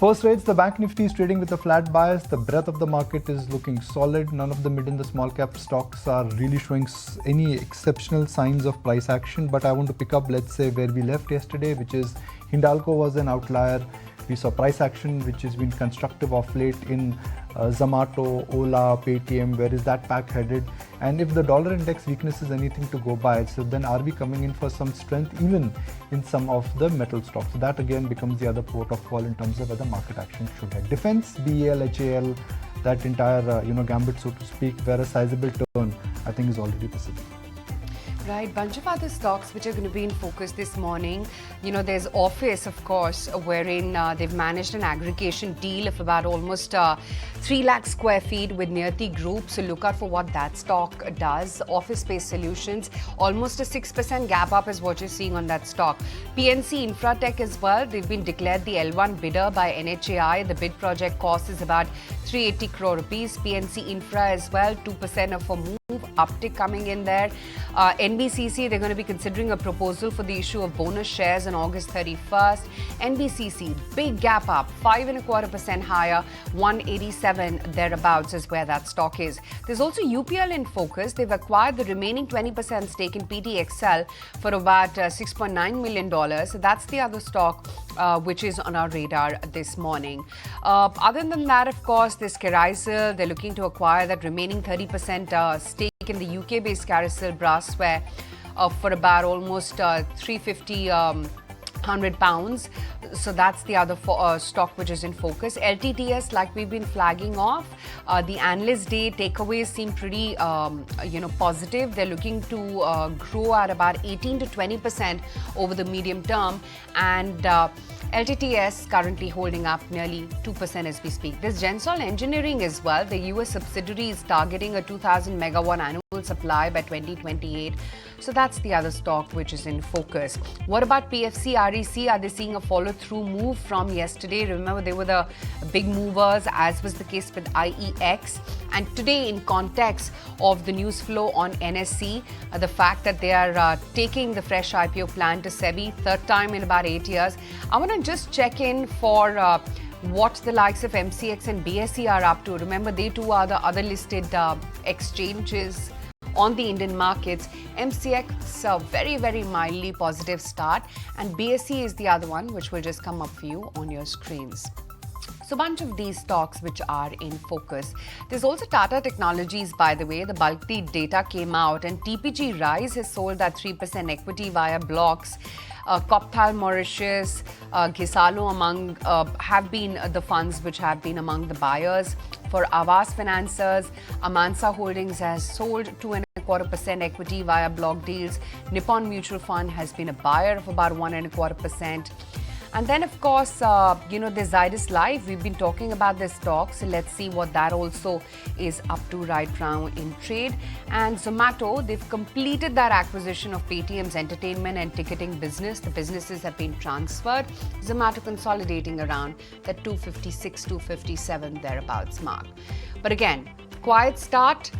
Post rates, the bank Nifty is trading with a flat bias. The breadth of the market is looking solid. None of the mid and the small cap stocks are really showing any exceptional signs of price action. But I want to pick up, let's say, where we left yesterday, which is Hindalco was an outlier. We saw price action, which has been constructive of late in Zomato, Ola, Paytm. Where is that pack headed? And if the dollar index weakness is anything to go by, so then are we coming in for some strength even in some of the metal stocks? So that again becomes the other port of call in terms of whether market action should head. Defense, BEL, HAL, that entire gambit, so to speak, where a sizable turn I think is already visible. Right, bunch of other stocks which are going to be in focus this morning. There's Office, of course, wherein they've managed an aggregation deal of about almost 3 lakh square feet with Nifty Group. So look out for what that stock does. Office Space Solutions, almost a 6% gap up is what you're seeing on that stock. PNC Infratech as well. They've been declared the L1 bidder by NHAI. The bid project cost is about 380 crore rupees. PNC Infra as well, 2% of a move. Uptick coming in there. NBCC, they're going to be considering a proposal for the issue of bonus shares on August 31st. NBCC, big gap up, 5.25% higher, 187 thereabouts is where that stock is. There's also UPL in focus. They've acquired the remaining 20% stake in PTXL for about $6.9 million. So that's the other stock which is on our radar this morning. Other than that, of course, there's Carousel. They're looking to acquire that remaining 30% stake in the UK-based Carousel Brassware for about almost 350 £100. So that's the other stock which is in focus. LTTS, like we've been flagging off, the analyst day takeaways seem pretty positive. They're looking to grow at about 18 to 20% over the medium term, and LTTS currently holding up nearly 2% as we speak. There's Gensol Engineering as well. The US subsidiary is targeting a 2,000 megawatt annual supply by 2028. So that's the other stock which is in focus. What about PFC, REC? Are they seeing a follow-through move from yesterday? Remember, they were the big movers, as was the case with IEX. And today, in context of the news flow on NSE, the fact that they are taking the fresh IPO plan to SEBI, third time in about 8 years. I want to just check in for what the likes of MCX and BSE are up to. Remember, they too are the other listed exchanges on the Indian markets. MCX, a very, very mildly positive start, and BSE is the other one which will just come up for you on your screens. So a bunch of these stocks which are in focus. There's also Tata Technologies, by the way. The bulk deed data came out, and TPG Rise has sold that 3% equity via blocks. Copthal Mauritius, Gisalo have been the funds which have been among the buyers. For Avas Financiers, Amansa Holdings has sold 2.25% equity via block deals. Nippon Mutual Fund has been a buyer of about 1.25%. And then, of course, there's Zydus Life. We've been talking about this stock, so let's see what that also is up to right now in trade. And Zomato, they've completed that acquisition of Paytm's entertainment and ticketing business. The businesses have been transferred. Zomato consolidating around the 256, 257 thereabouts mark. But again, quiet start.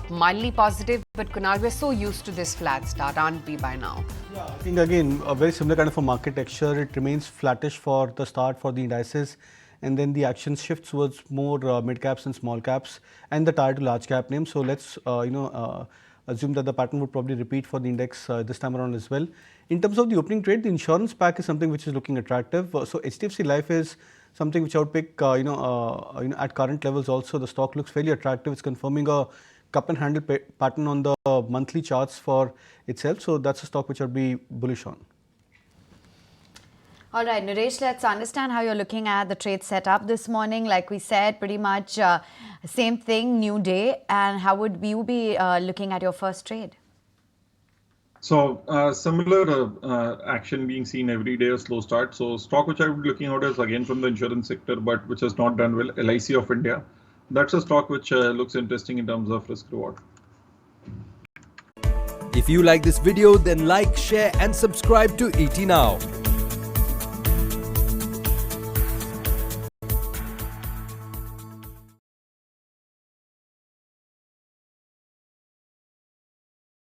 Mildly positive, but Kunal, we're so used to this flat start, aren't we, by now? Yeah, I think again, a very similar kind of a market texture. It remains flattish for the start for the indices, and then the action shifts towards more mid caps and small caps and the tier to large cap names. So let's assume that the pattern would probably repeat for the index this time around as well. In terms of the opening trade, the insurance pack is something which is looking attractive. So HDFC Life is something which I would pick, at current levels also. The stock looks fairly attractive. It's confirming a cup and handle pattern on the monthly charts for itself. So that's a stock which I'd be bullish on. All right, Naresh, let's understand how you're looking at the trade setup this morning. Like we said, pretty much same thing, new day. And how would you be looking at your first trade? So similar action being seen every day, a slow start. So stock which I would be looking at is again from the insurance sector, but which has not done well, LIC of India. That's a stock which looks interesting in terms of risk reward. If you like this video, then like, share and subscribe to ET Now.